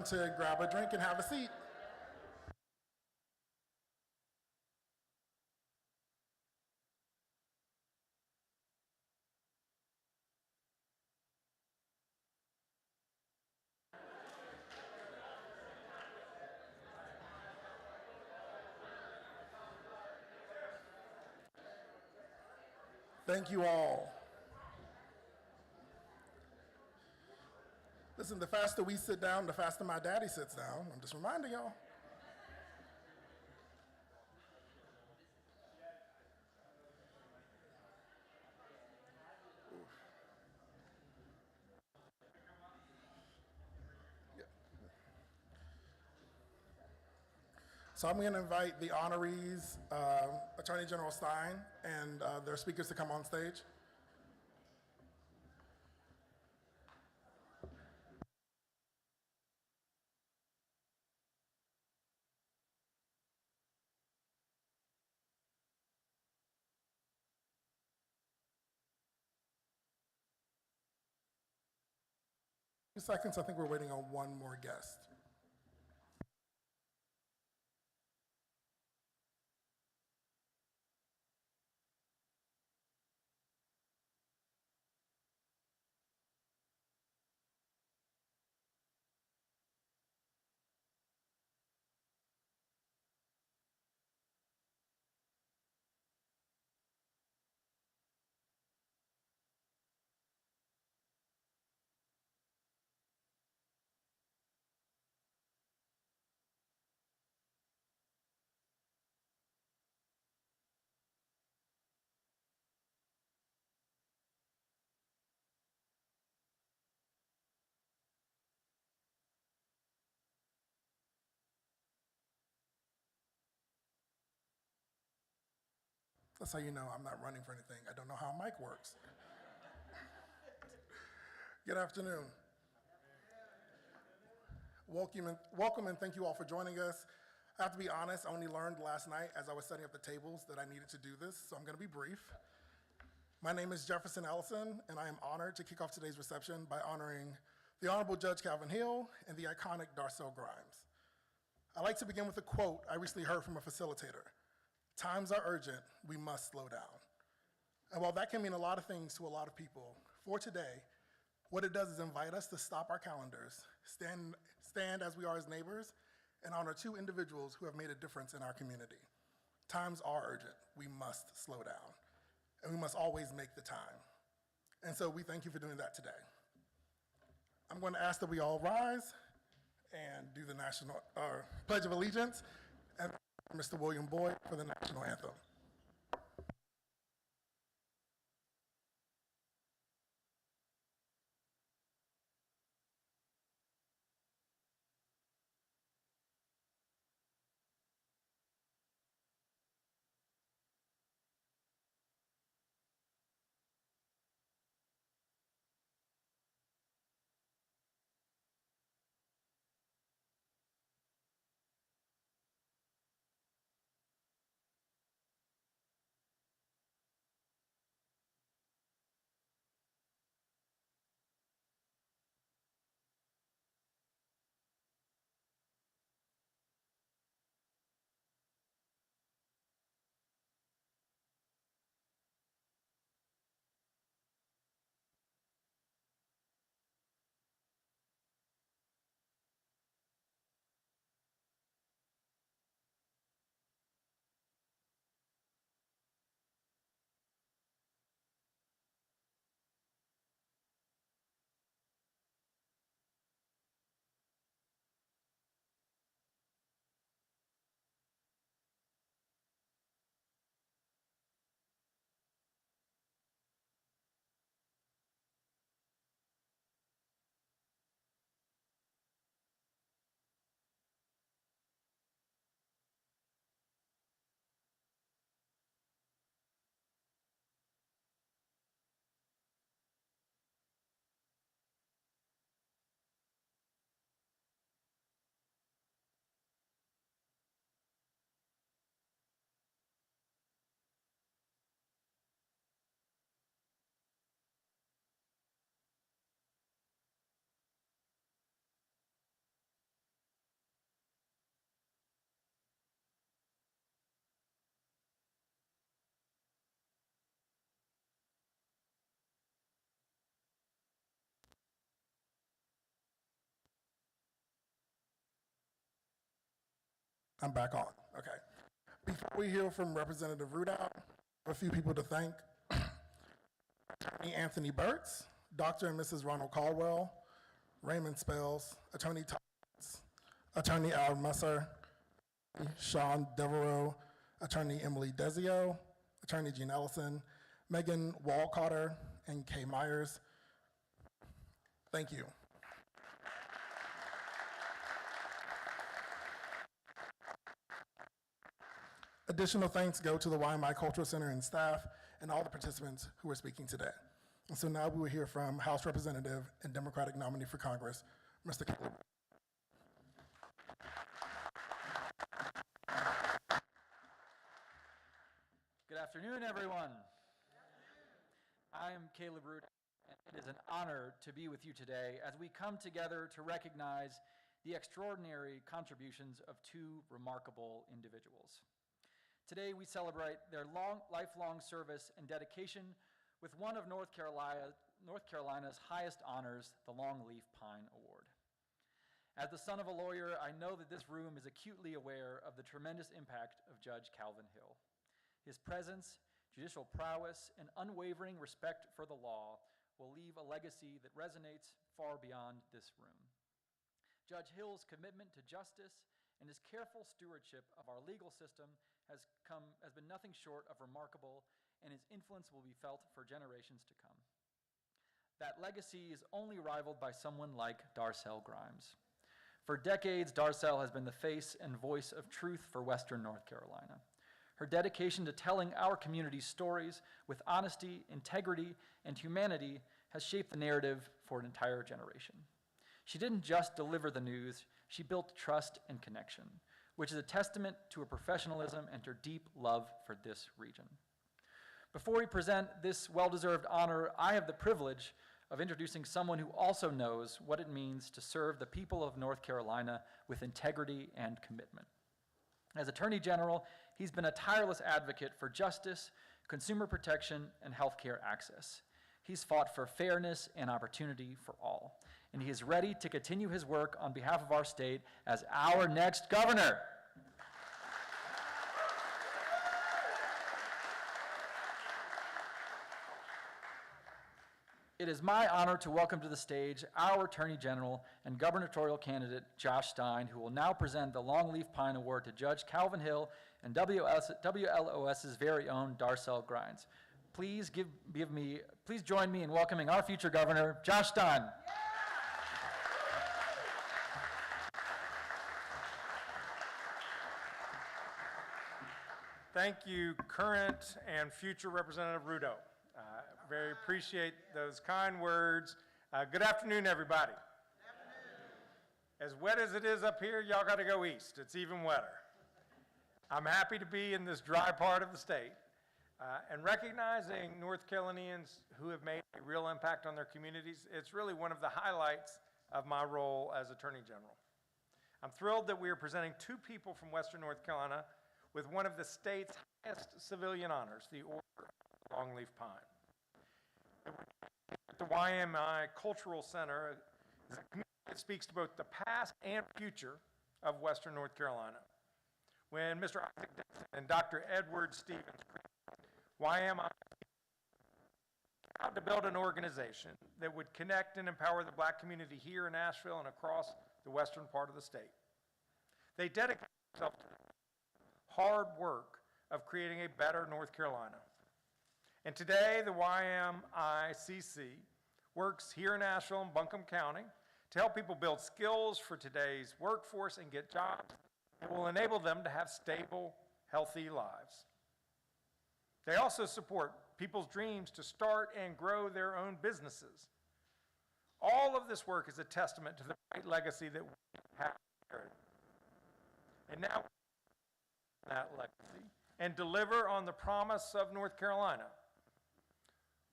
to grab a drink and have a seat. Thank you all. Listen, the faster we sit down, the faster my daddy sits down. I'm just reminding y'all. Yeah. So I'm going to invite the honorees, Attorney General Stein, and their speakers to come on stage. A few seconds, I think we're waiting on one more guest. That's how you know I'm not running for anything. I don't know how a mic works. Good afternoon. Welcome and thank you all for joining us. I have to be honest, I only learned last night as I was setting up the tables that I needed to do this, so I'm going to be brief. My name is Jefferson Ellison, and I am honored to kick off today's reception by honoring the Honorable Judge Calvin Hill and the iconic Darcel Grimes. I'd like to begin with a quote I recently heard from a facilitator. Times are urgent, we must slow down. And while that can mean a lot of things to a lot of people, for today, what it does is invite us to stop our calendars, stand as we are as neighbors, and honor two individuals who have made a difference in our community. Times are urgent, we must slow down, and we must always make the time. And so we thank you for doing that today. I'm going to ask that we all rise and do the national Pledge of Allegiance, and Mr. William Boyd for the national anthem. I'm back on. Okay. Before we hear from Representative Rudow, a few people to thank. Attorney Anthony Burtz, Dr. and Mrs. Ronald Caldwell, Raymond Spells, Attorney Thomas, Attorney Al Messer, Sean Devereaux, Attorney Emily Desio, Attorney Jean Ellison, Megan Walcotter, and Kay Myers. Thank you. Additional thanks go to the YMI Cultural Center and staff and all the participants who are speaking today. And so now we will hear from House Representative and Democratic nominee for Congress, Mr. Caleb. Good afternoon, everyone. I am Caleb Root, and it is an honor to be with you today as we come together to recognize the extraordinary contributions of two remarkable individuals. Today, we celebrate their lifelong service and dedication with one of North Carolina's highest honors, the Longleaf Pine Award. As the son of a lawyer, I know that this room is acutely aware of the tremendous impact of Judge Calvin Hill. His presence, judicial prowess, and unwavering respect for the law will leave a legacy that resonates far beyond this room. Judge Hill's commitment to justice and his careful stewardship of our legal system has been nothing short of remarkable, and his influence will be felt for generations to come. That legacy is only rivaled by someone like Darcel Grimes. For decades, Darcel has been the face and voice of truth for Western North Carolina. Her dedication to telling our community's stories with honesty, integrity, and humanity has shaped the narrative for an entire generation. She didn't just deliver the news, she built trust and connection, which is a testament to her professionalism and her deep love for this region. Before we present this well-deserved honor, I have the privilege of introducing someone who also knows what it means to serve the people of North Carolina with integrity and commitment. As Attorney General, he's been a tireless advocate for justice, consumer protection, and healthcare access. He's fought for fairness and opportunity for all, and he is ready to continue his work on behalf of our state as our next governor. It is my honor to welcome to the stage our Attorney General and gubernatorial candidate, Josh Stein, who will now present the Longleaf Pine Award to Judge Calvin Hill and WLOS's very own Darcel Grimes. Please join me in welcoming our future governor, Josh Stein. Thank you, current and future Representative Rudow. Very appreciate those kind words. Good afternoon, everybody. Good afternoon. As wet as it is up here, y'all got to go east. It's even wetter. I'm happy to be in this dry part of the state and recognizing North Carolinians who have made a real impact on their communities. It's really one of the highlights of my role as Attorney General. I'm thrilled that we are presenting two people from Western North Carolina with one of the state's highest civilian honors, the Order of Longleaf Pine. At the YMI Cultural Center is a community that speaks to both the past and future of Western North Carolina. When Mr. Isaac Dixon and Dr. Edward Stevens YMI to build an organization that would connect and empower the Black community here in Asheville and across the western part of the state. They dedicated themselves to the hard work of creating a better North Carolina. And today, the YMICC works here in Asheville and Buncombe County to help people build skills for today's workforce and get jobs that will enable them to have stable, healthy lives. They also support people's dreams to start and grow their own businesses. All of this work is a testament to the great legacy that we have inherited. And now, that legacy and deliver on the promise of North Carolina,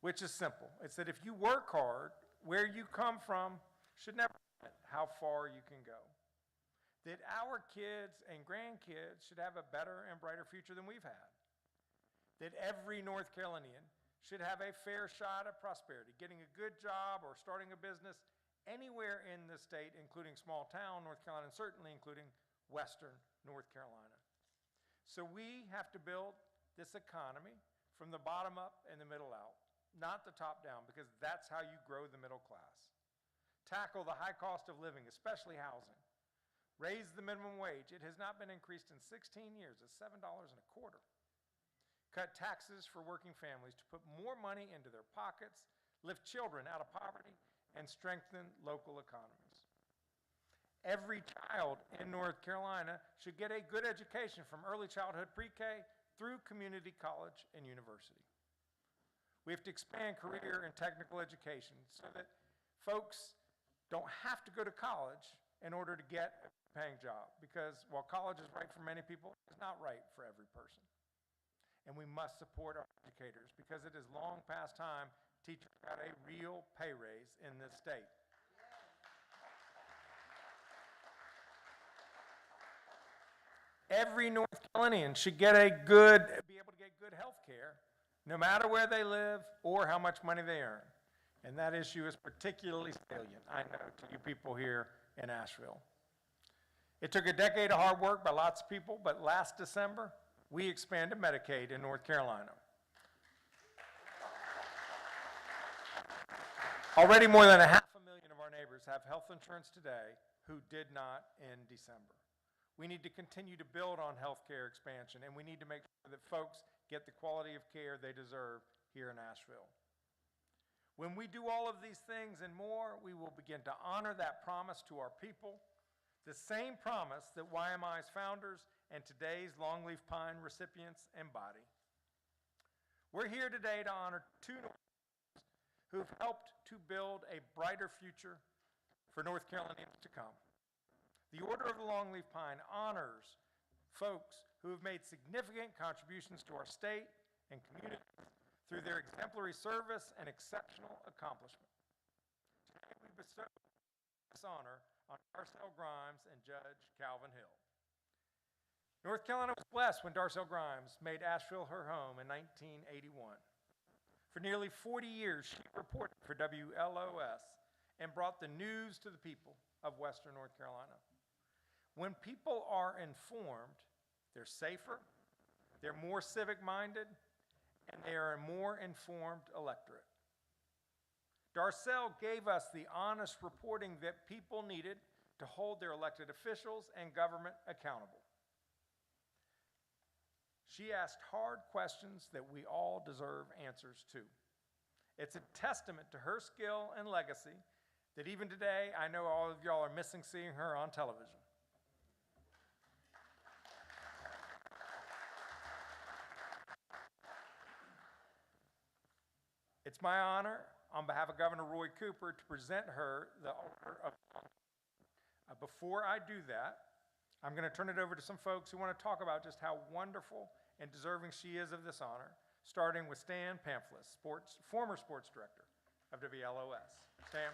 which is simple. It's that if you work hard, where you come from should never limit how far you can go. That our kids and grandkids should have a better and brighter future than we've had. That every North Carolinian should have a fair shot at prosperity, getting a good job or starting a business anywhere in the state, including small town North Carolina, and certainly including Western North Carolina. So we have to build this economy from the bottom up and the middle out, not the top down, because that's how you grow the middle class. Tackle the high cost of living, especially housing. Raise the minimum wage. It has not been increased in 16 years. It's $7.25. Cut taxes for working families to put more money into their pockets, lift children out of poverty, and strengthen local economies. Every child in North Carolina should get a good education from early childhood pre-K through community college and university. We have to expand career and technical education so that folks don't have to go to college in order to get a paying job, because while college is right for many people, it's not right for every person. And we must support our educators, because it is long past time teachers got a real pay raise in this state. Every North Carolinian should be able to get good health care, no matter where they live or how much money they earn. And that issue is particularly salient, I know, to you people here in Asheville. It took a decade of hard work by lots of people, but last December, we expanded Medicaid in North Carolina. Already more than 500,000 of our neighbors have health insurance today who did not in December. We need to continue to build on healthcare expansion, and we need to make sure that folks get the quality of care they deserve here in Asheville. When we do all of these things and more, we will begin to honor that promise to our people, the same promise that YMI's founders and today's longleaf pine recipients embody. We're here today to honor two North who've helped to build a brighter future for North Carolinians to come. The Order of the Longleaf Pine honors folks who have made significant contributions to our state and community through their exemplary service and exceptional accomplishment. Today we bestow this honor on Darcel Grimes and Judge Calvin Hill. North Carolina was blessed when Darcel Grimes made Asheville her home in 1981. For nearly 40 years, she reported for WLOS and brought the news to the people of Western North Carolina. When people are informed, they're safer, they're more civic-minded, and they are a more informed electorate. Darcel gave us the honest reporting that people needed to hold their elected officials and government accountable. She asked hard questions that we all deserve answers to. It's a testament to her skill and legacy that even today, I know all of y'all are missing seeing her on television. It's my honor, on behalf of Governor Roy Cooper, to present her the Order of Before I do that, I'm going to turn it over to some folks who want to talk about just how wonderful and deserving she is of this honor, starting with Stan Pamphlis, former sports director of WLOS. Stan.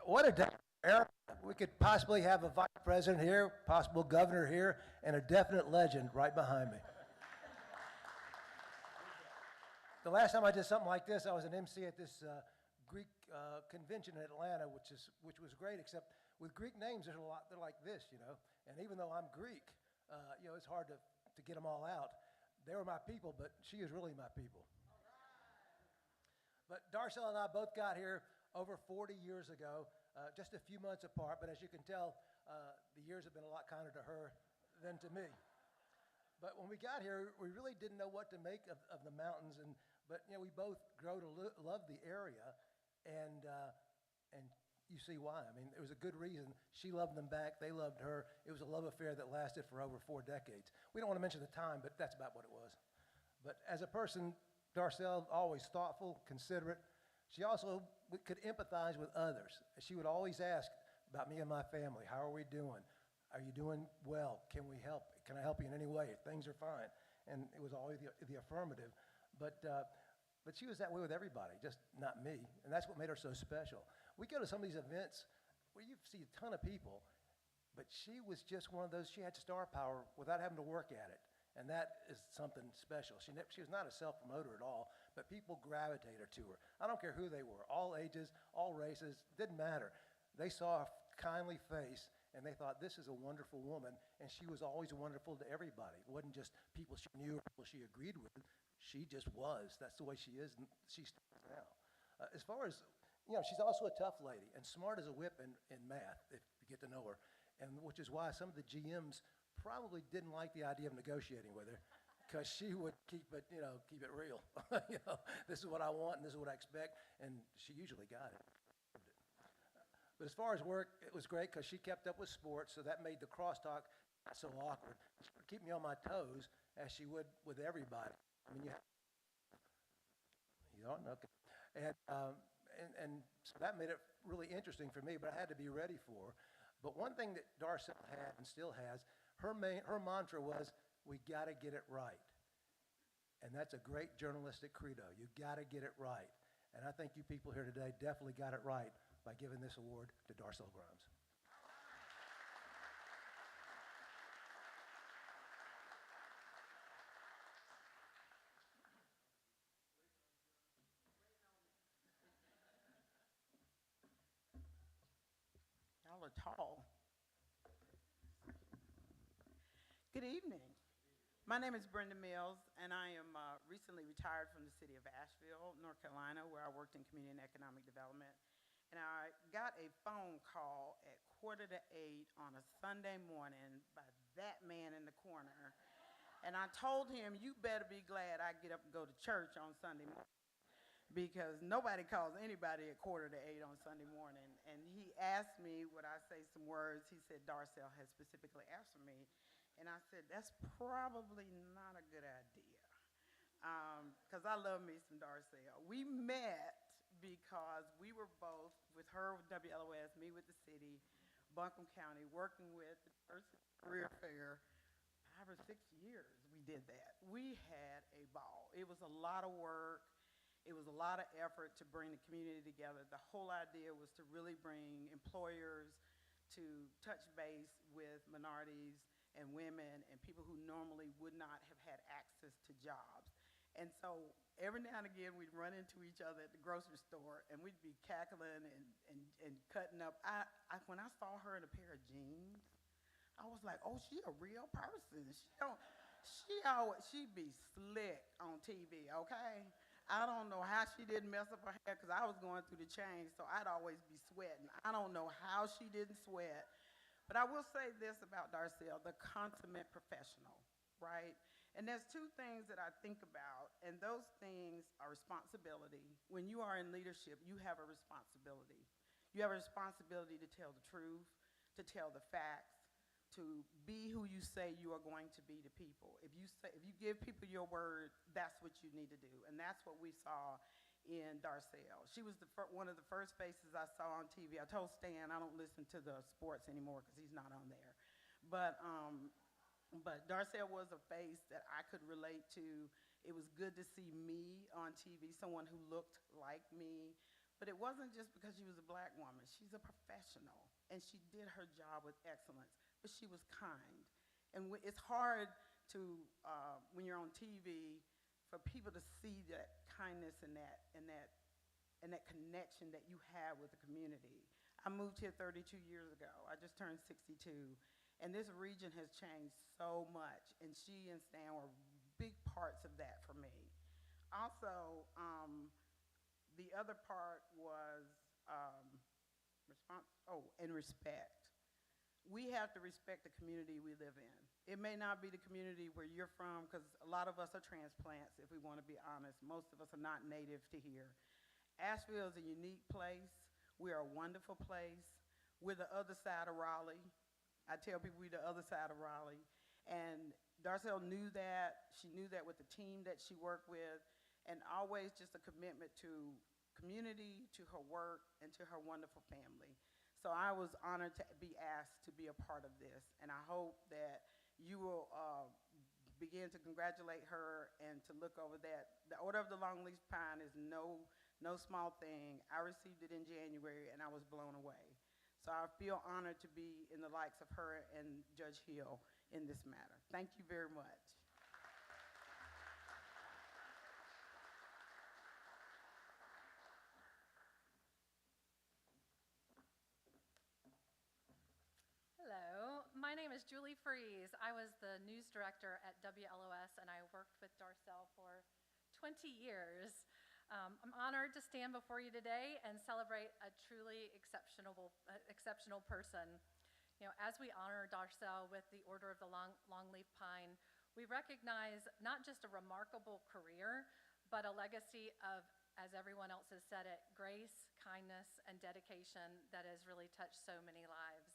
What a day, Eric. We could possibly have a vice president here, possible governor here, and a definite legend right behind me. The last time I did something like this, I was an MC at this Greek convention in Atlanta, which was great, except with Greek names, there's a lot, they're like this, you know. And even though I'm Greek, it's hard to get them all out. They were my people, but she is really my people. But Darcel and I both got here over 40 years ago, just a few months apart, but as you can tell, the years have been a lot kinder to her than to me. But when we got here, we really didn't know what to make of the mountains, but we both grow to love the area, and you see why. I mean, it was a good reason. She loved them back, they loved her. It was a love affair that lasted for over 4 decades. We don't want to mention the time, but that's about what it was. But as a person, Darcel, always thoughtful, considerate. She also could empathize with others. She would always ask about me and my family. How are we doing? Are you doing well? Can we help? Can I help you in any way? Things are fine. And it was always the affirmative. But she was that way with everybody, just not me. And that's what made her so special. We go to some of these events where you see a ton of people, but she was just one of those, she had star power without having to work at it. And that is something special. She was not a self-promoter at all, but people gravitated to her. I don't care who they were, all ages, all races, didn't matter. They saw a kindly face, and they thought, this is a wonderful woman, and she was always wonderful to everybody. It wasn't just people she knew or people she agreed with. She just was. That's the way she is, and she still is now. As far as, she's also a tough lady and smart as a whip in math, if you get to know her, and which is why some of the GMs probably didn't like the idea of negotiating with her, because she would keep it real. This is what I want and this is what I expect, and she usually got it. But as far as work, it was great because she kept up with sports, so that made the crosstalk not so awkward. She would keep me on my toes, as she would with everybody. I mean, you don't know. And so that made it really interesting for me, but I had to be ready for her. But one thing that Darcel had and still has, her mantra was, we got to get it right. And that's a great journalistic credo. You got to get it right. And I think you people here today definitely got it right by giving this award to Darcel Grimes. Y'all are tall. Good evening. My name is Brenda Mills, and I am recently retired from the city of Asheville, North Carolina, where I worked in community and economic development. And I got a phone call at 7:45 on a Sunday morning by that man in the corner. And I told him, you better be glad I get up and go to church on Sunday morning, because nobody calls anybody at 7:45 on Sunday morning. And he asked me, would I say some words? He said, Darcel has specifically asked for me. And I said, that's probably not a good idea, because I love me some Darcel. We met because we were both, with her with WLOS, me with the city, Buncombe County, working with the Diversity Career Fair. 5 or 6 years we did that. We had a ball. It was a lot of work. It was a lot of effort to bring the community together. The whole idea was to really bring employers to touch base with minorities and women and people who normally would not have had access to jobs. And so every now and again, we'd run into each other at the grocery store, and we'd be cackling and cutting up. When I saw her in a pair of jeans, I was like, oh, she a real person. She'd be slick on TV, okay? I don't know how she didn't mess up her hair, because I was going through the change, so I'd always be sweating. I don't know how she didn't sweat. But I will say this about Darcel, the consummate professional, right? And there's two things that I think about, and those things are responsibility. When you are in leadership, you have a responsibility. You have a responsibility to tell the truth, to tell the facts, to be who you say you are going to be to people. If you give people your word, that's what you need to do, and that's what we saw in Darcel. She was one of the first faces I saw on TV. I told Stan I don't listen to the sports anymore because he's not on there. But Darcel was a face that I could relate to. It was good to see me on TV, someone who looked like me. But it wasn't just because she was a black woman. She's a professional, and she did her job with excellence, but she was kind. And it's hard to, when you're on TV, for people to see that kindness and that connection that you have with the community. I moved here 32 years ago. I just turned 62. And this region has changed so much. And she and Stan were big parts of that for me. Also, the other part was respect. We have to respect the community we live in. It may not be the community where you're from, because a lot of us are transplants, if we want to be honest. Most of us are not native to here. Asheville is a unique place. We're a wonderful place. We're the other side of Raleigh. I tell people we're the other side of Raleigh. And Darcel knew that. She knew that with the team that she worked with, and always just a commitment to community, to her work, and to her wonderful family. So I was honored to be asked to be a part of this, and I hope that you will begin to congratulate her and to look over that. The Order of the Longleaf Pine is no small thing. I received it in January, and I was blown away. So I feel honored to be in the likes of her and Judge Hill in this matter. Thank you very much. name is Julie Freeze. I was the news director at WLOS, and I worked with Darcel for 20 years. I'm honored to stand before you today and celebrate a truly exceptional person. You know, as we honor Darcel with the Order of the Longleaf Pine, we recognize not just a remarkable career, but a legacy of, as everyone else has said it, grace, kindness, and dedication that has really touched so many lives.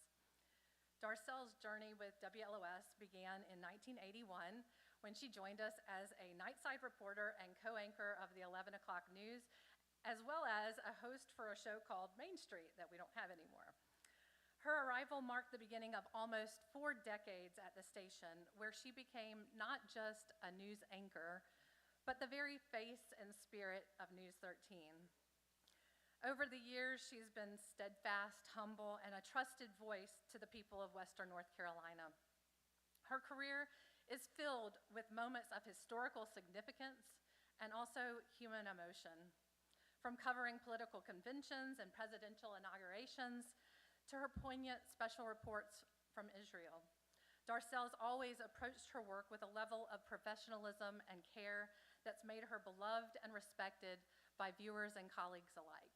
Darcel's journey with WLOS began in 1981 when she joined us as a nightside reporter and co-anchor of the 11 o'clock news, as well as a host for a show called Main Street that we don't have anymore. Her arrival marked the beginning of almost 4 decades at the station, where she became not just a news anchor, but the very face and spirit of News 13. Over the years, she's been steadfast, humble, and a trusted voice to the people of Western North Carolina. Her career is filled with moments of historical significance and also human emotion. From covering political conventions and presidential inaugurations to her poignant special reports from Israel, Darcel's always approached her work with a level of professionalism and care that's made her beloved and respected by viewers and colleagues alike.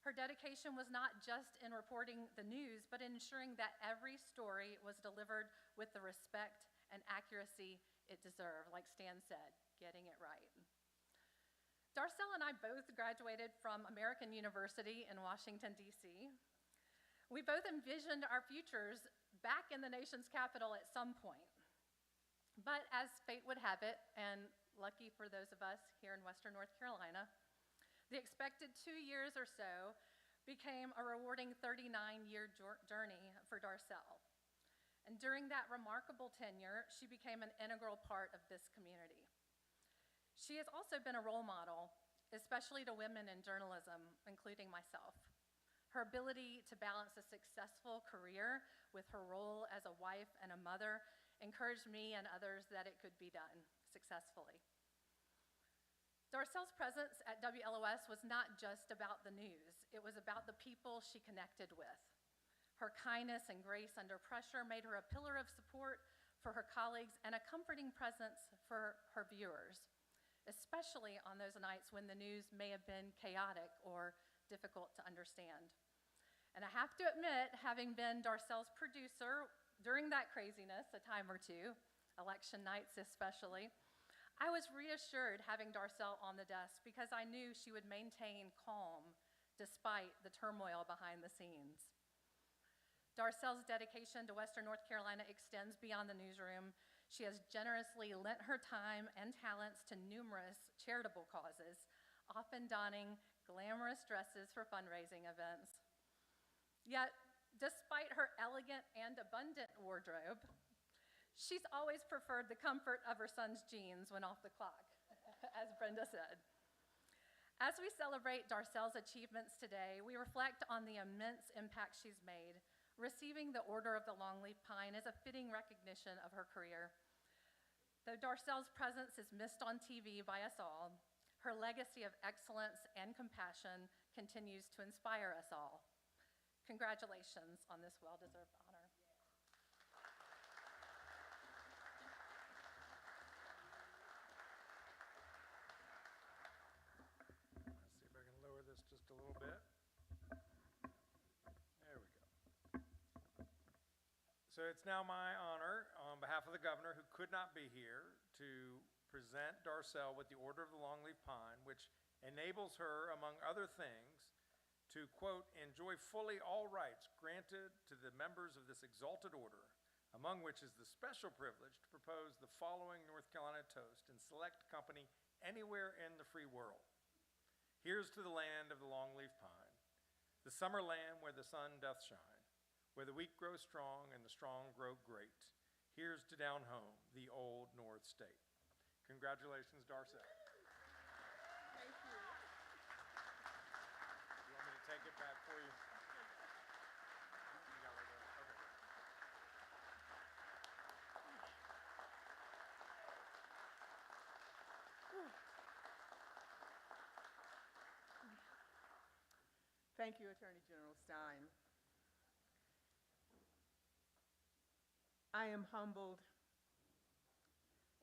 Her dedication was not just in reporting the news, but in ensuring that every story was delivered with the respect and accuracy it deserved, like Stan said, getting it right. Darcel and I both graduated from American University in Washington, D.C. We both envisioned our futures back in the nation's capital at some point. But as fate would have it, and lucky for those of us here in Western North Carolina, the expected 2 years or so became a rewarding 39-year journey for Darcel. And during that remarkable tenure, she became an integral part of this community. She has also been a role model, especially to women in journalism, including myself. Her ability to balance a successful career with her role as a wife and a mother encouraged me and others that it could be done successfully. Darcel's presence at WLOS was not just about the news. It was about the people she connected with. Her kindness and grace under pressure made her a pillar of support for her colleagues and a comforting presence for her viewers, especially on those nights when the news may have been chaotic or difficult to understand. And I have to admit, having been Darcel's producer during that craziness a time or two, election nights especially, I was reassured having Darcel on the desk because I knew she would maintain calm despite the turmoil behind the scenes. Darcel's dedication to Western North Carolina extends beyond the newsroom. She has generously lent her time and talents to numerous charitable causes, often donning glamorous dresses for fundraising events. Yet, despite her elegant and abundant wardrobe, she's always preferred the comfort of her son's jeans when off the clock, as Brenda said. As we celebrate Darcel's achievements today, we reflect on the immense impact she's made. Receiving the Order of the Longleaf Pine is a fitting recognition of her career. Though Darcel's presence is missed on TV by us all, her legacy of excellence and compassion continues to inspire us all. Congratulations on this well-deserved honor. Let's see if I can lower this just a little bit. There we go. So it's now my honor, on behalf of the governor, who could not be here, to present Darcel with the Order of the Longleaf Pine, which enables her, among other things, to, quote, enjoy fully all rights granted to the members of this exalted order, among which is the special privilege to propose the following North Carolina toast in select company anywhere in the free world. Here's to the land of the longleaf pine, the summer land where the sun doth shine, where the weak grow strong and the strong grow great. Here's to down home, the old North State. Congratulations, Darcel. Thank you. You want me to take it back for you? You got it right there. Okay. Thank you, Attorney General Stein. I am humbled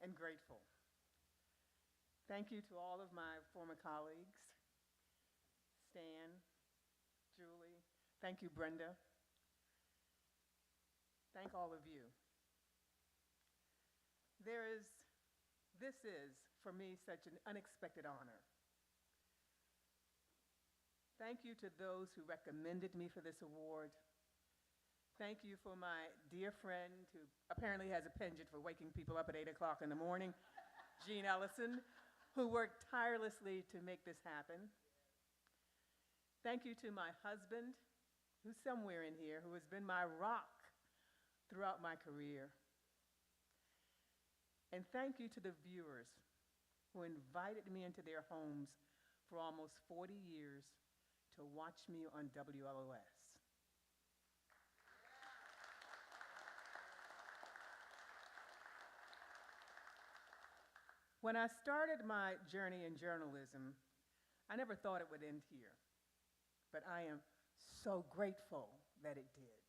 and grateful. Thank you to all of my former colleagues, Stan, Julie. Thank you, Brenda. Thank all of you. This is, for me, such an unexpected honor. Thank you to those who recommended me for this award. Thank you for my dear friend who apparently has a penchant for waking people up at 8 o'clock in the morning, Jean Ellison, who worked tirelessly to make this happen. Thank you to my husband, who's somewhere in here, who has been my rock throughout my career. And thank you to the viewers who invited me into their homes for almost 40 years to watch me on WLOS. When I started my journey in journalism, I never thought it would end here, but I am so grateful that it did.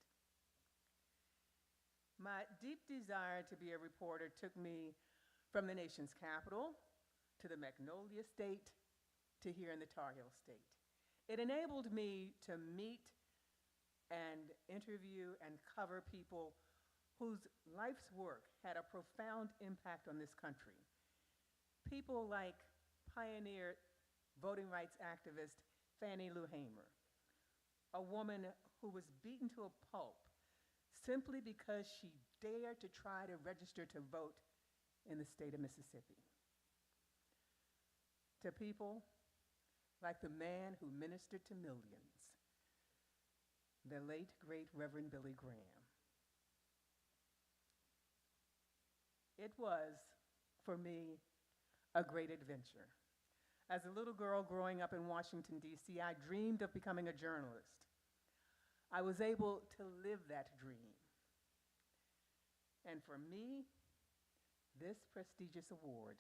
My deep desire to be a reporter took me from the nation's capital to the Magnolia State to here in the Tar Heel State. It enabled me to meet and interview and cover people whose life's work had a profound impact on this country. People like pioneer voting rights activist Fannie Lou Hamer, a woman who was beaten to a pulp simply because she dared to try to register to vote in the state of Mississippi. To people like the man who ministered to millions, the late, great Reverend Billy Graham. It was, for me, a great adventure. As a little girl growing up in Washington, D.C., I dreamed of becoming a journalist. I was able to live that dream. And for me, this prestigious award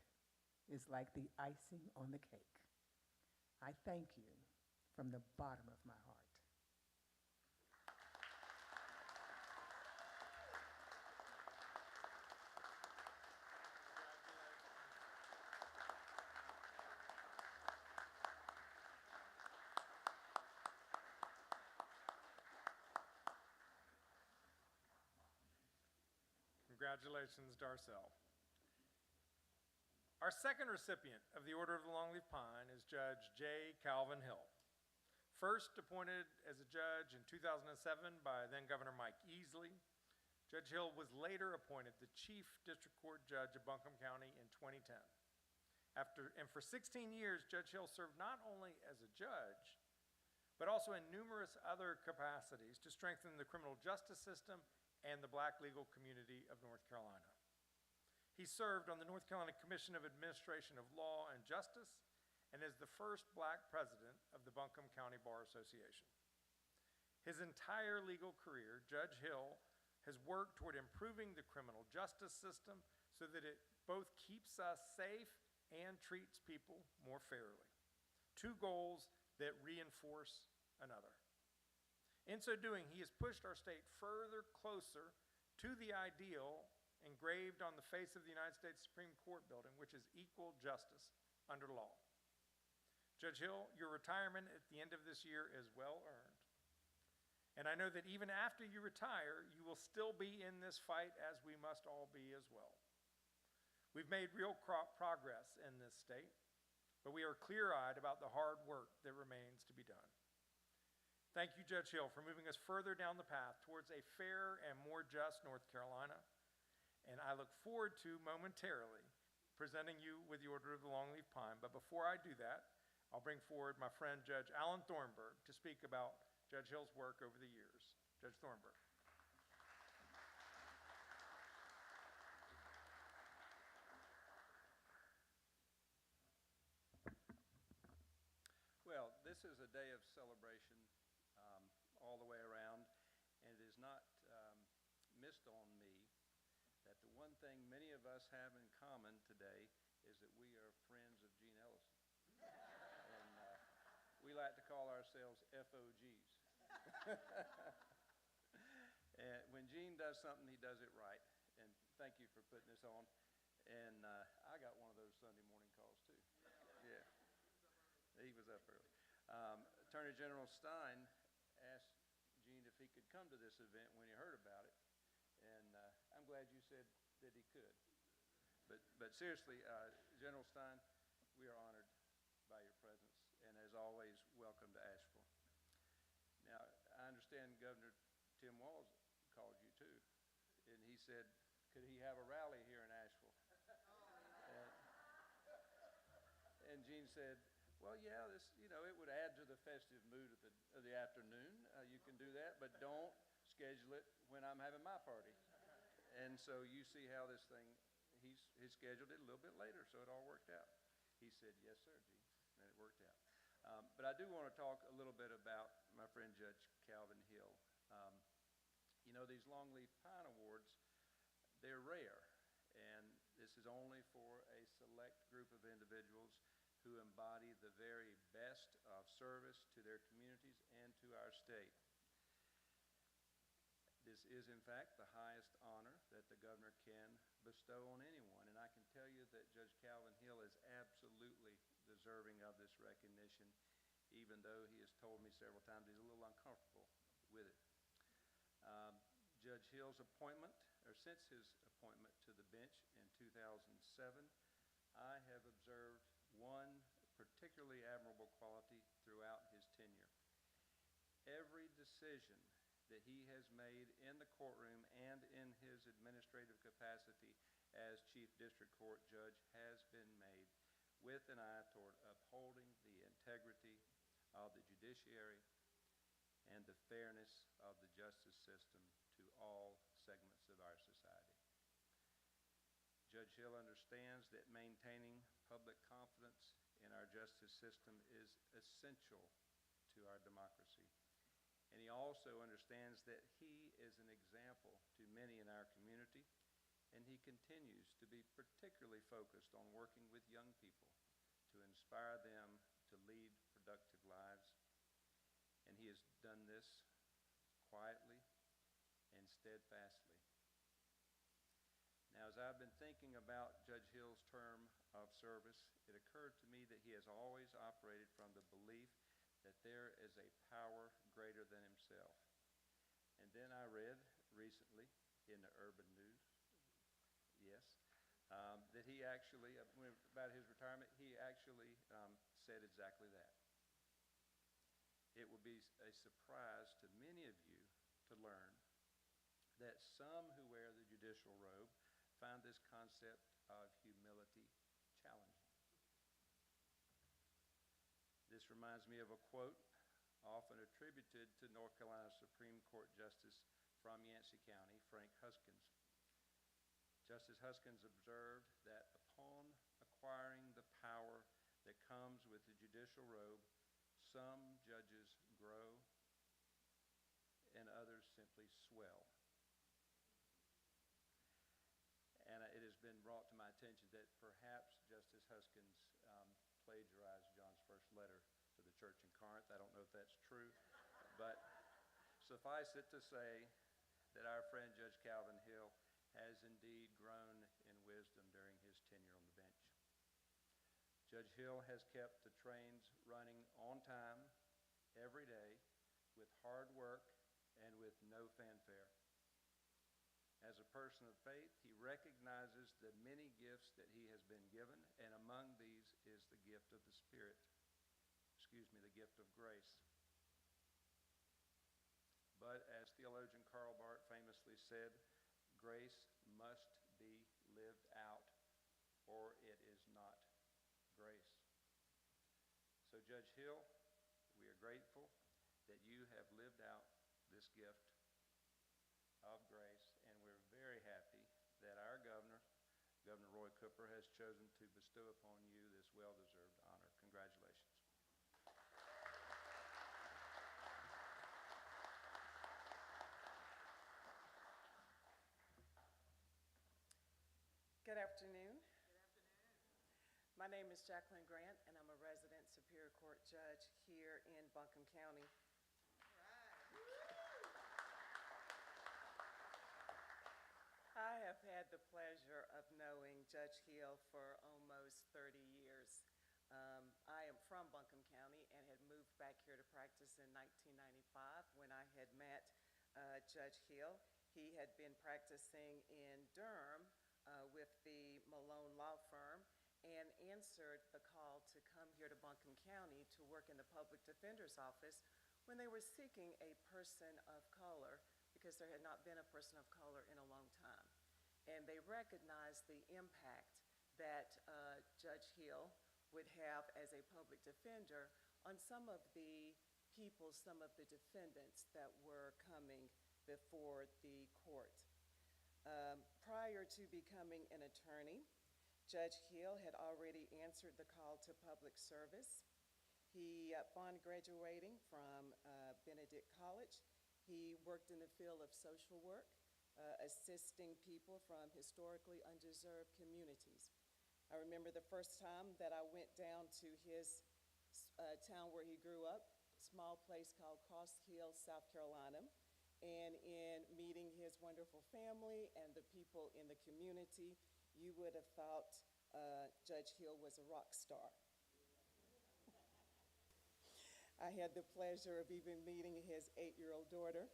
is like the icing on the cake. I thank you from the bottom of my heart. Congratulations, Darcel. Our second recipient of the Order of the Longleaf Pine is Judge J. Calvin Hill. First appointed as a judge in 2007 by then-Governor Mike Easley, Judge Hill was later appointed the Chief District Court Judge of Buncombe County in 2010. For 16 years, Judge Hill served not only as a judge, but also in numerous other capacities to strengthen the criminal justice system and the Black legal community of North Carolina. He served on the North Carolina Commission of Administration of Law and Justice and is the first Black president of the Buncombe County Bar Association. His entire legal career, Judge Hill has worked toward improving the criminal justice system so that it both keeps us safe and treats people more fairly. Two goals that reinforce another. In so doing, he has pushed our state further closer to the ideal engraved on the face of the United States Supreme Court building, which is equal justice under law. Judge Hill, your retirement at the end of this year is well earned. And I know that even after you retire, you will still be in this fight, as we must all be as well. We've made real progress in this state, but we are clear-eyed about the hard work that remains to be done. Thank you, Judge Hill, for moving us further down the path towards a fair and more just North Carolina. And I look forward to momentarily presenting you with the Order of the Longleaf Pine. But before I do that, I'll bring forward my friend Judge Alan Thornburg to speak about Judge Hill's work over the years. Judge Thornburg. Well, this is a day of celebration all the way around, and it is not missed on me that the one thing many of us have in common today is that we are friends of Jean Ellison. And we like to call ourselves FOGs. And when Jean does something, he does it right. thank you for putting this on. And I got one of those Sunday morning calls too. Yeah, he was up early. Attorney General Stein asked Gene if he could come to this event when he heard about it, and I'm glad you said that he could. But seriously, General Stein, we are honored by your presence, and as always, welcome to Asheville. Now, I understand Governor Tim Walz called you too, and he said, could he have a rally here in Asheville? And Gene said, well, yeah, this, it would add to the festive mood of the afternoon. You can do that, but don't schedule it when I'm having my party. And so you see how this thing, he scheduled it a little bit later, so it all worked out. He said, yes, sir, Gene, and it worked out. But I do want to talk a little bit about my friend Judge Calvin Hill. These longleaf pine awards, they're rare, and this is only for a select group of individuals who embody the very best of service to their communities and to our state. This is, in fact, the highest honor that the governor can bestow on anyone, and I can tell you that Judge Calvin Hill is absolutely deserving of this recognition, even though he has told me several times he's a little uncomfortable with it. Judge Hill's appointment, or since his appointment to the bench in 2007, I have observed one particularly admirable quality throughout his tenure. Every decision that he has made in the courtroom and in his administrative capacity as Chief District Court Judge has been made with an eye toward upholding the integrity of the judiciary and the fairness of the justice system to all segments of our society. Judge Hill understands that maintaining public confidence in our justice system is essential to our democracy. And he also understands that he is an example to many in our community, and he continues to be particularly focused on working with young people to inspire them to lead productive lives. And he has done this quietly and steadfastly. Now, as I've been thinking about Judge Hill's term of service, it occurred to me that he has always operated from the belief that there is a power greater than himself. And then I read recently in the Urban News, that he actually, about his retirement, he actually said exactly that. It will be a surprise to many of you to learn that some who wear the judicial robe find this concept of humility challenging. This reminds me of a quote often attributed to North Carolina Supreme Court Justice from Yancey County, Frank Huskins. Justice Huskins observed that upon acquiring the power that comes with the judicial robe, some judges grow and others simply swell. And it has been brought to my attention that perhaps Justice Huskins plagiarized John's first letter to the church in Corinth. I don't know if that's true, but suffice it to say that our friend Judge Calvin Hill has indeed grown in wisdom during his tenure on the bench. Judge Hill has kept the trains running on time every day with hard work and with no fanfare. As a person of faith, he recognizes the many gifts that he has been given, and among these is the gift of the Spirit, the gift of grace. But as theologian Karl Barth famously said, grace must be lived out, or it is not grace. So Judge Hill, we are grateful that you have lived out this gift of grace, and we're very happy that our governor, Governor Roy Cooper, has chosen to bestow upon you this well-deserved honor. Congratulations. Good afternoon. My name is Jacqueline Grant, and I'm a resident Superior Court Judge here in Buncombe County. I have had the pleasure of knowing Judge Hill for almost 30 years. I am from Buncombe County and had moved back here to practice in 1995 when I had met Judge Hill. He had been practicing in Durham with the Malone Law Firm and answered the call to come here to Buncombe County to work in the Public Defender's Office when they were seeking a person of color because there had not been a person of color in a long time. And they recognized the impact that Judge Hill would have as a public defender on some of the people, some of the defendants that were coming before the court. Prior to becoming an attorney, Judge Hill had already answered the call to public service. He, upon graduating from Benedict College, he worked in the field of social work, assisting people from historically undeserved communities. I remember the first time that I went down to his town where he grew up, small place called Cross Hill, South Carolina, and in meeting his wonderful family and the people in the community, you would have thought Judge Hill was a rock star. I had the pleasure of even meeting his 8-year-old daughter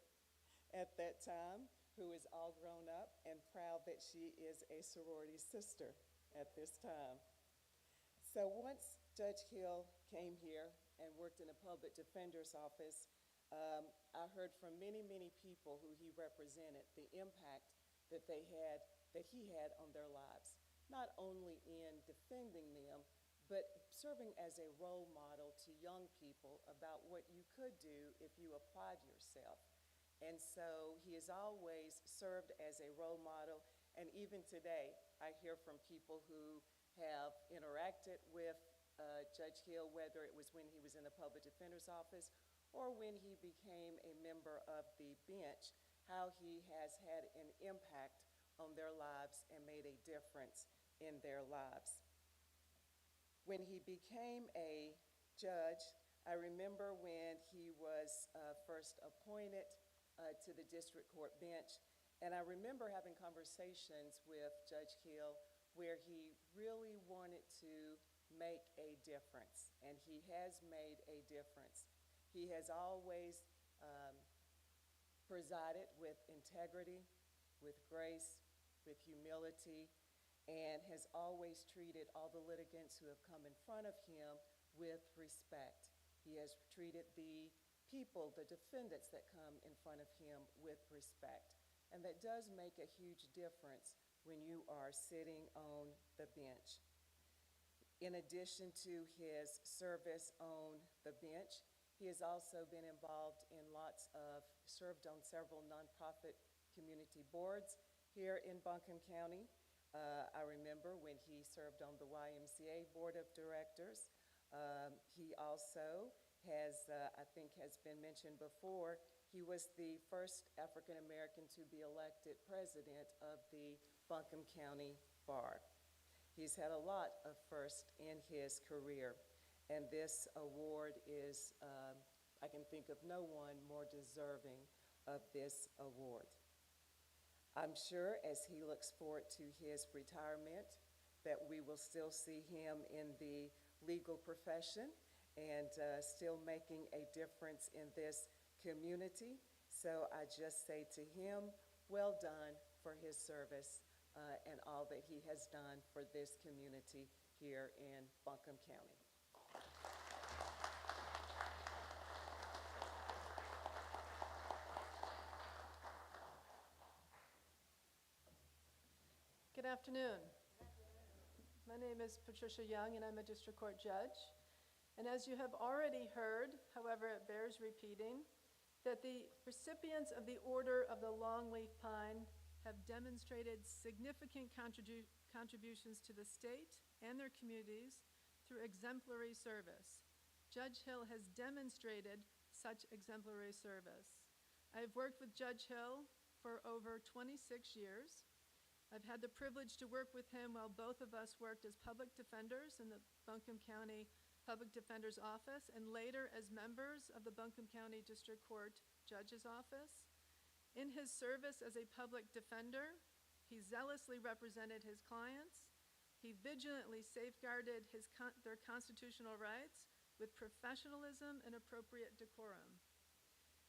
at that time, who is all grown up and proud that she is a sorority sister at this time. So once Judge Hill came here and worked in a public defender's office, I heard from many, many people who he represented the impact that he had on their lives, not only in defending them, but serving as a role model to young people about what you could do if you applied yourself. And so he has always served as a role model, and even today, I hear from people who have interacted with Judge Hill, whether it was when he was in the public defender's office or when he became a member of the bench, how he has had an impact on their lives and made a difference in their lives. When he became a judge, I remember when he was first appointed to the district court bench, and I remember having conversations with Judge Hill where he really wanted to make a difference, and he has made a difference. He has always presided with integrity, with grace, with humility, and has always treated all the litigants who have come in front of him with respect. He has treated the people, the defendants that come in front of him with respect. And that does make a huge difference when you are sitting on the bench. In addition to his service on the bench, he has also been involved in served on several nonprofit community boards here in Buncombe County. I remember when he served on the YMCA Board of Directors. He also has, I think has been mentioned before, he was the first African American to be elected president of the Buncombe County Bar. He's had a lot of firsts in his career, and this award is, I can think of no one more deserving of this award. I'm sure as he looks forward to his retirement that we will still see him in the legal profession and still making a difference in this community. So I just say to him, well done for his service and all that he has done for this community here in Buncombe County. Good afternoon. My name is Patricia Young, and I'm a district court judge. And as you have already heard, however, it bears repeating, that the recipients of the Order of the Longleaf Pine have demonstrated significant contributions to the state and their communities through exemplary service. Judge Hill has demonstrated such exemplary service. I have worked with Judge Hill for over 26 years. I've had the privilege to work with him while both of us worked as public defenders in the Buncombe County Public Defender's Office and later as members of the Buncombe County District Court Judge's Office. In his service as a public defender, He zealously represented his clients. He vigilantly safeguarded their constitutional rights with professionalism and appropriate decorum.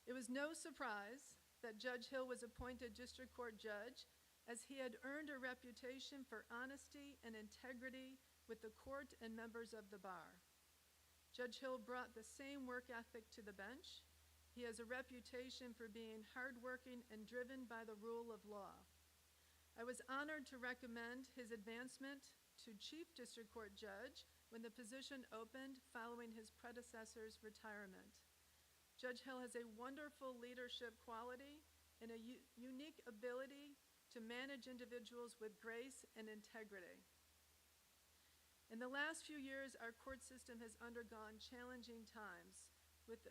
It was no surprise that Judge Hill was appointed district court judge, as he had earned a reputation for honesty and integrity with the court and members of the bar. Judge Hill brought the same work ethic to the bench. He has a reputation for being hardworking and driven by the rule of law. I was honored to recommend his advancement to Chief District Court Judge when the position opened following his predecessor's retirement. Judge Hill has a wonderful leadership quality and a unique ability to manage individuals with grace and integrity. In the last few years, our court system has undergone challenging times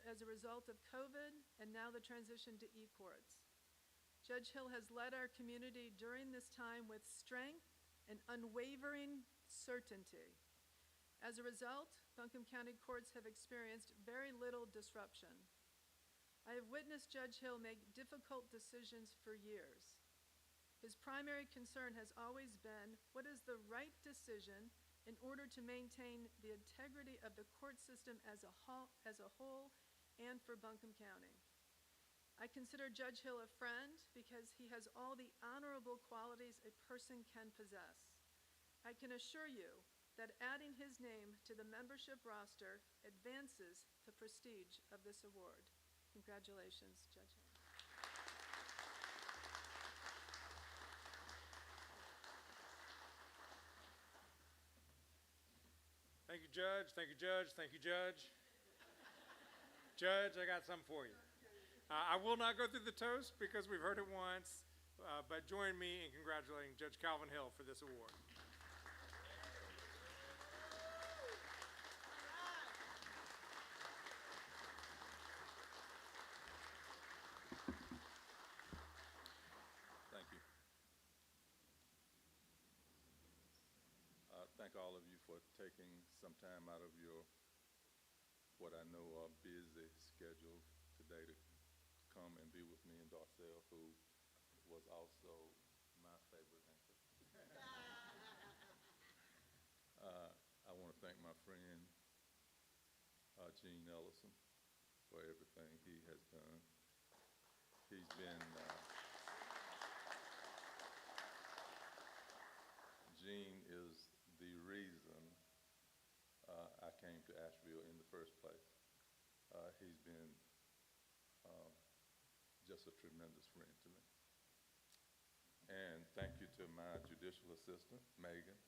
as a result of COVID and now the transition to e-courts. Judge Hill has led our community during this time with strength and unwavering certainty. As a result, Buncombe County courts have experienced very little disruption. I have witnessed Judge Hill make difficult decisions for years. His primary concern has always been what is the right decision in order to maintain the integrity of the court system as a whole and for Buncombe County. I consider Judge Hill a friend because he has all the honorable qualities a person can possess. I can assure you that adding his name to the membership roster advances the prestige of this award. Congratulations, Judge Hill. Thank you, Judge. Thank you, Judge. Thank you, Judge. Judge, I got something for you. I will not go through the toast because we've heard it once, but join me in congratulating Judge Calvin Hill for this award. Thank you. Thank all of you for taking some time out of your, what I know are busy schedule today to come and be with me and Darcel, who was also my favorite anchor. I want to thank my friend Gene Ellison for everything he has done. He's been, Gene is the reason I came to Asheville in the first place. He's been just a tremendous friend to me. And thank you to my judicial assistant, Megan,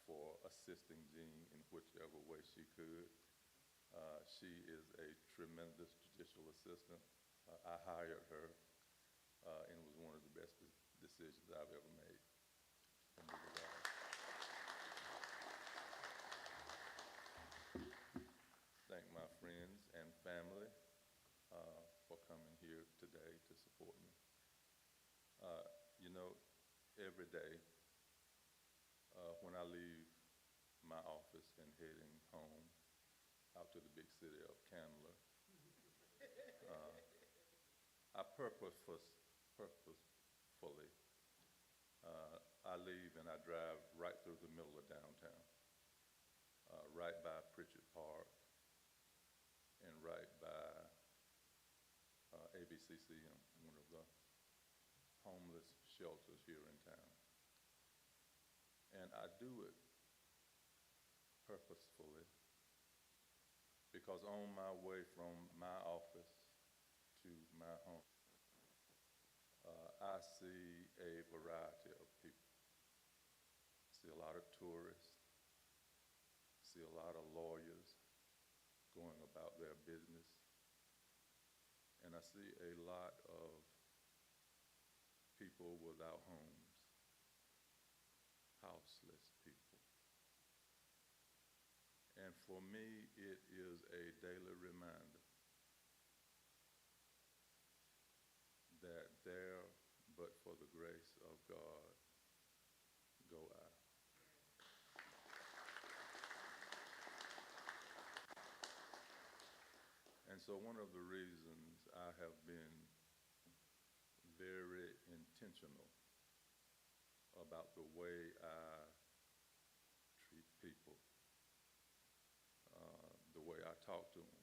for assisting Jean in whichever way she could. She is a tremendous judicial assistant. I hired her, and it was one of the best decisions I've ever made. Thank my friends and family for coming here today to support me. You know, every day when I leave my office and heading home out to the big city of Candler, I purposefully, I leave and I drive right through the middle of downtown, right by Pritchard Park and right by ABCCM, one of the homeless shelters here in town. And I do it purposefully because on my way from my office to my home, I see a variety of people. See a lot of tourists, see a lot of lawyers going about their business, and I see a lot of people without homes, houseless people. And for me, it is a daily reminder that there, but for the grace of God, go I. And so one of the reasons I have been very intentional about the way I treat people, the way I talk to them,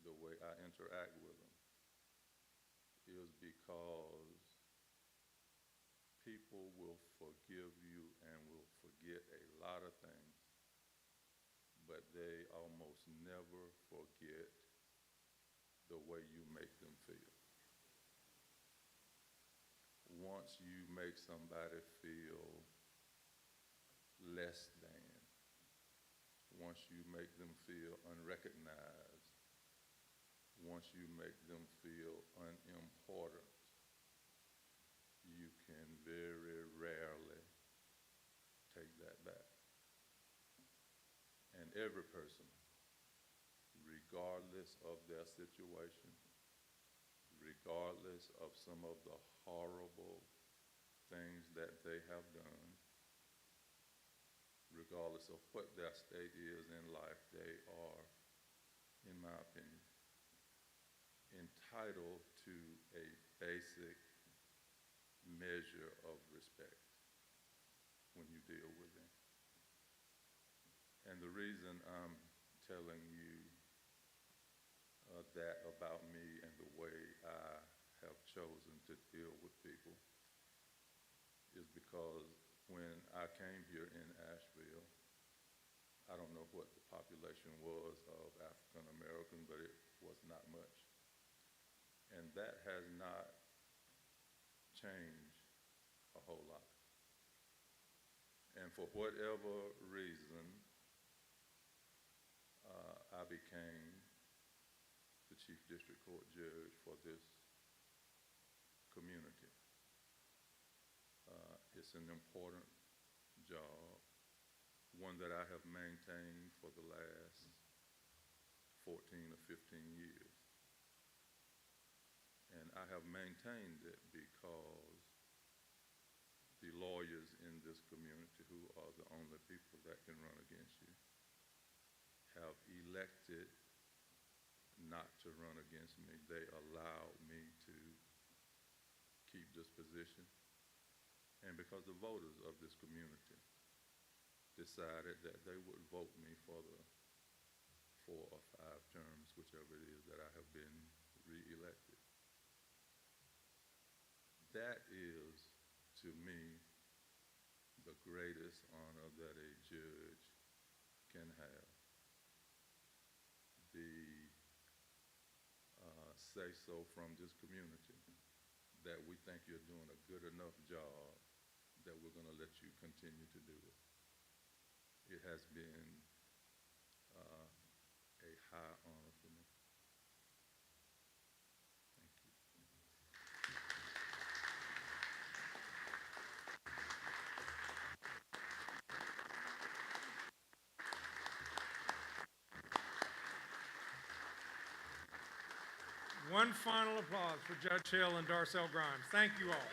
the way I interact with them, is because people will forgive you and will forget a lot of things, but they almost never forget the way you make them feel. Once you make somebody feel less than, once you make them feel unrecognized, once you make them feel unimportant, you can very rarely take that back. And every person, regardless of their situation, regardless of some of the horrible things that they have done, regardless of what their state is in life, they are, in my opinion, entitled to a basic measure of respect when you deal with them. And the reason I'm telling you that about me and the way I have chosen to deal with people is because when I came here in Asheville, I don't know what the population was of African American, but it was not much. And that has not changed a whole lot. And for whatever reason, I became the Chief District Court Judge for this community. It's an important job, one that I have maintained for the last 14 or 15 years. And I have maintained it because the lawyers in this community, who are the only people that can run against you, have elected not to run against me. They allowed me to keep this position. And because the voters of this community decided that they would vote me for the 4 or 5 terms, whichever it is that I have been re-elected. That is, to me, the greatest honor that a judge can have. The say-so from this community that we think you're doing a good enough job that we're going to let you continue to do it. It has been a high honor for me. Thank you. One final applause for Judge Hill and Darcel Grimes. Thank you all.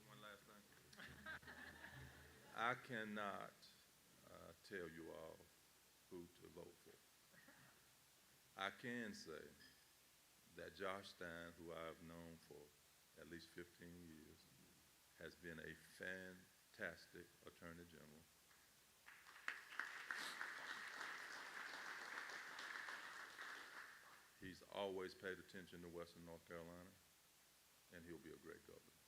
One last thing. I cannot tell you all who to vote for. I can say that Josh Stein, who I've known for at least 15 years, has been a fantastic Attorney General. He's always paid attention to Western North Carolina, and he'll be a great governor.